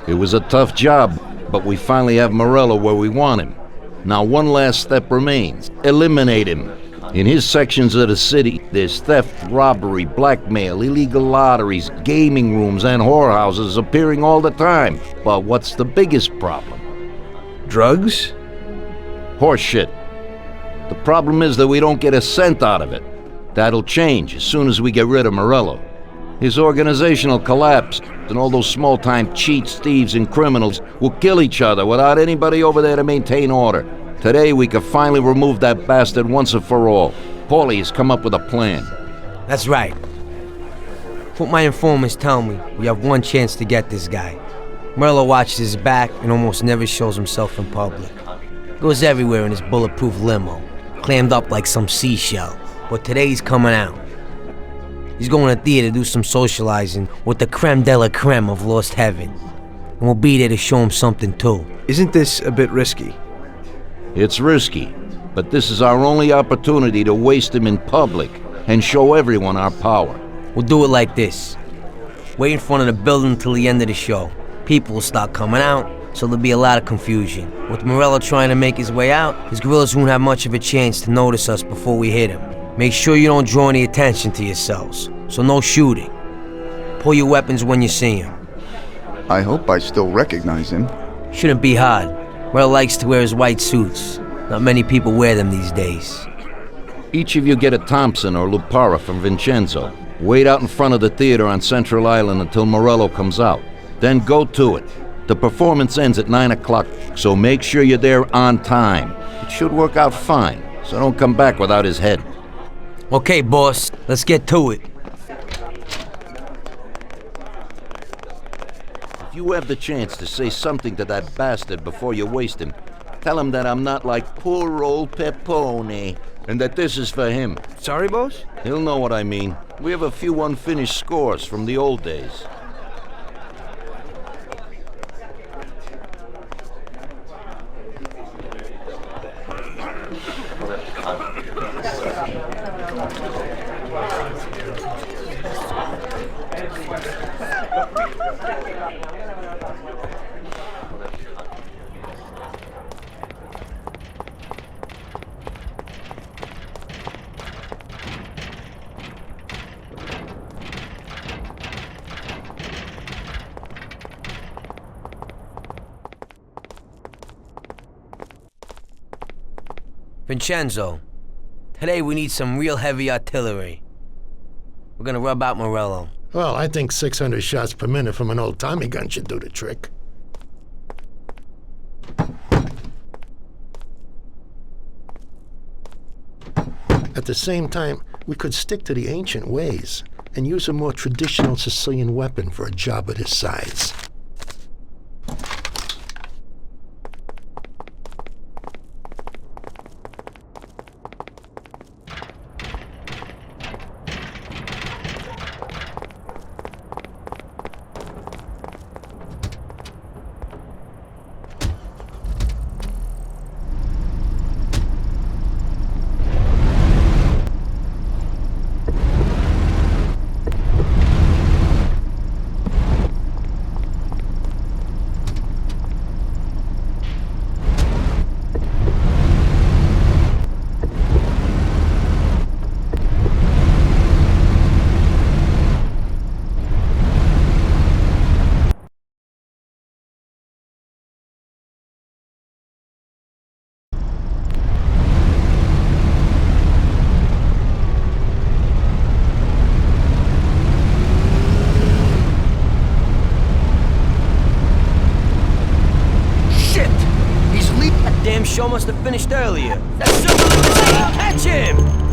It was a tough job, but we finally have Morello where we want him. Now one last step remains. Eliminate him. In his sections of the city, there's theft, robbery, blackmail, illegal lotteries, gaming rooms, and whorehouses appearing all the time. But what's the biggest problem? Drugs? Horseshit. The problem is that we don't get a cent out of it. That'll change as soon as we get rid of Morello. His organization will collapse, and all those small-time cheats, thieves, and criminals will kill each other without anybody over there to maintain order. Today, we can finally remove that bastard once and for all. Paulie has come up with a plan. That's right. What my informants tell me, we have one chance to get this guy. Morello watches his back and almost never shows himself in public. Goes everywhere in his bulletproof limo, clammed up like some seashell. But today he's coming out. He's going to theater to do some socializing with the Crème de la Crème of Lost Heaven. And we'll be there to show him something too. Isn't this a bit risky? It's risky, but this is our only opportunity to waste him in public and show everyone our power. We'll do it like this. Wait in front of the building until the end of the show. People will start coming out, so there'll be a lot of confusion. With Morello trying to make his way out, his guerrillas won't have much of a chance to notice us before we hit him. Make sure you don't draw any attention to yourselves, so no shooting. Pull your weapons when you see him. I hope I still recognize him. Shouldn't be hard. Morello likes to wear his white suits. Not many people wear them these days. Each of you get a Thompson or Lupara from Vincenzo. Wait out in front of the theater on Central Island until Morello comes out. Then go to it. The performance ends at 9 o'clock, so make sure you're there on time. It should work out fine, so don't come back without his head. Okay, boss, let's get to it. If you have the chance to say something to that bastard before you waste him, tell him that I'm not like poor old Pepone, and that this is for him. Sorry, boss? He'll know what I mean. We have a few unfinished scores from the old days. Vincenzo, today we need some real heavy artillery. We're gonna rub out Morello. Well, I think 600 shots per minute from an old Tommy gun should do the trick. At the same time, we could stick to the ancient ways and use a more traditional Sicilian weapon for a job of this size. Show must have finished earlier. That silver limousine! Catch him!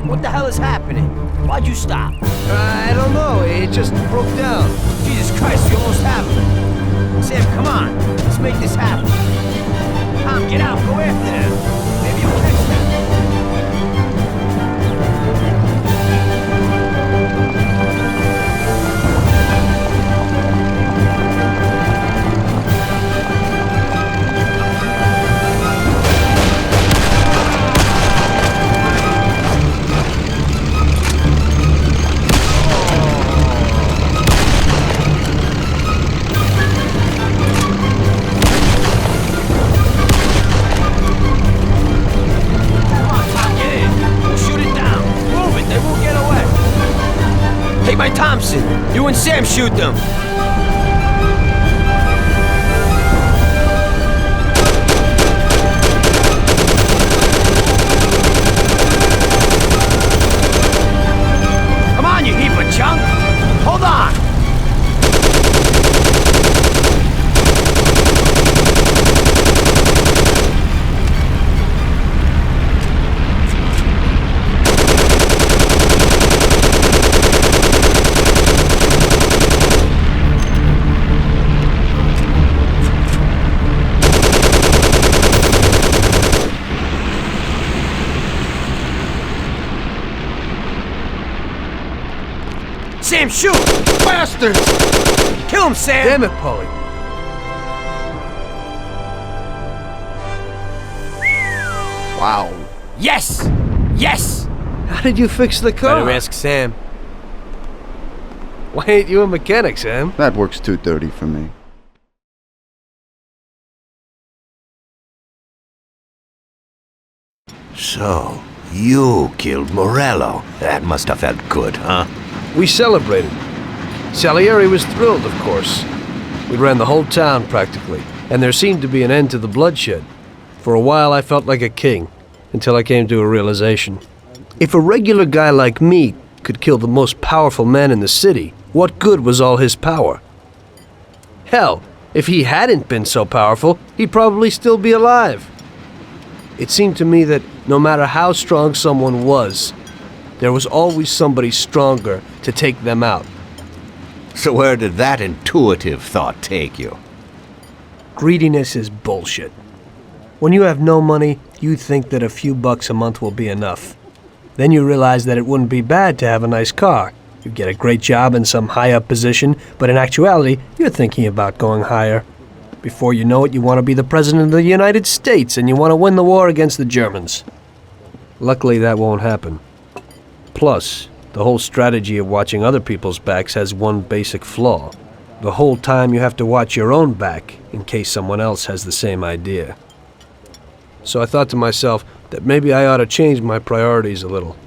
What the hell is happening? Why'd you stop? I don't know. It just broke down. Jesus Christ, you almost have it. Sam, come on. Let's make this happen. Tom, get out. Go after them. Maybe you'll catch them. Thompson, you and Sam shoot them. Come on, you heap of junk. Hold on. Sam, shoot! Bastards! Kill him, Sam! Damn it, Polly. Wow. Yes! Yes! How did you fix the car? Better ask Sam. Why ain't you a mechanic, Sam? That works too dirty for me. So, you killed Morello. That must have felt good, huh? We celebrated. Salieri was thrilled, of course. We ran the whole town, practically, and there seemed to be an end to the bloodshed. For a while, I felt like a king, until I came to a realization. If a regular guy like me could kill the most powerful man in the city, what good was all his power? Hell, if he hadn't been so powerful, he'd probably still be alive. It seemed to me that no matter how strong someone was, there was always somebody stronger to take them out. So where did that intuitive thought take you? Greediness is bullshit. When you have no money, you think that a few bucks a month will be enough. Then you realize that it wouldn't be bad to have a nice car. You get a great job in some high-up position, but in actuality, you're thinking about going higher. Before you know it, you want to be the President of the United States, and you want to win the war against the Germans. Luckily, that won't happen. Plus, the whole strategy of watching other people's backs has one basic flaw. The whole time you have to watch your own back in case someone else has the same idea. So I thought to myself that maybe I ought to change my priorities a little.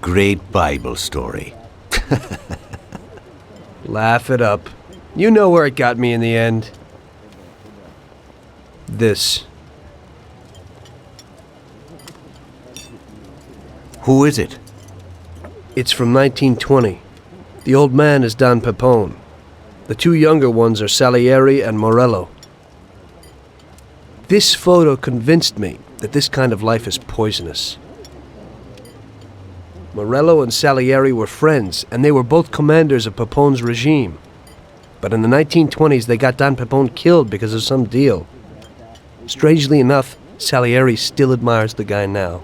Great Bible story. Laugh it up. You know where it got me in the end. This. Who is it? It's from 1920. The old man is Don Pepone. The two younger ones are Salieri and Morello. This photo convinced me that this kind of life is poisonous. Morello and Salieri were friends, and they were both commanders of Pepone's regime. But in the 1920s, they got Don Pepone killed because of some deal. Strangely enough, Salieri still admires the guy now.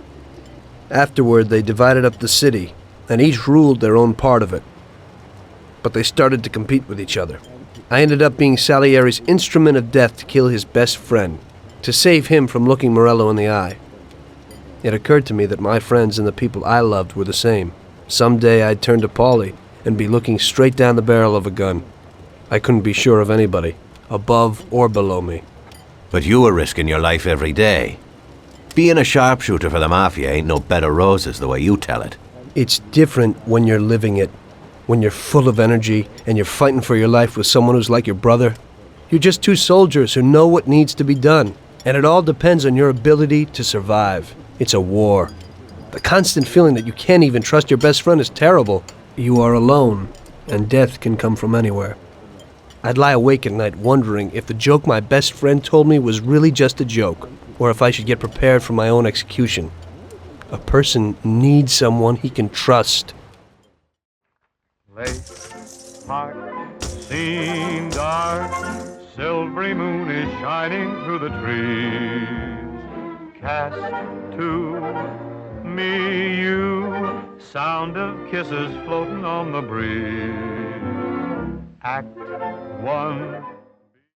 Afterward, they divided up the city, and each ruled their own part of it. But they started to compete with each other. I ended up being Salieri's instrument of death to kill his best friend, to save him from looking Morello in the eye. It occurred to me that my friends and the people I loved were the same. Someday I'd turn to Paulie and be looking straight down the barrel of a gun. I couldn't be sure of anybody, above or below me. But you were risking your life every day. Being a sharpshooter for the Mafia ain't no bed of roses the way you tell it. It's different when you're living it, when you're full of energy and you're fighting for your life with someone who's like your brother. You're just two soldiers who know what needs to be done, and it all depends on your ability to survive. It's a war. The constant feeling that you can't even trust your best friend is terrible. You are alone, and death can come from anywhere. I'd lie awake at night wondering if the joke my best friend told me was really just a joke, or if I should get prepared for my own execution. A person needs someone he can trust. Lake Park seemed dark, silvery moon is shining through the trees. Cast to me you, sound of kisses floating on the breeze. Act 1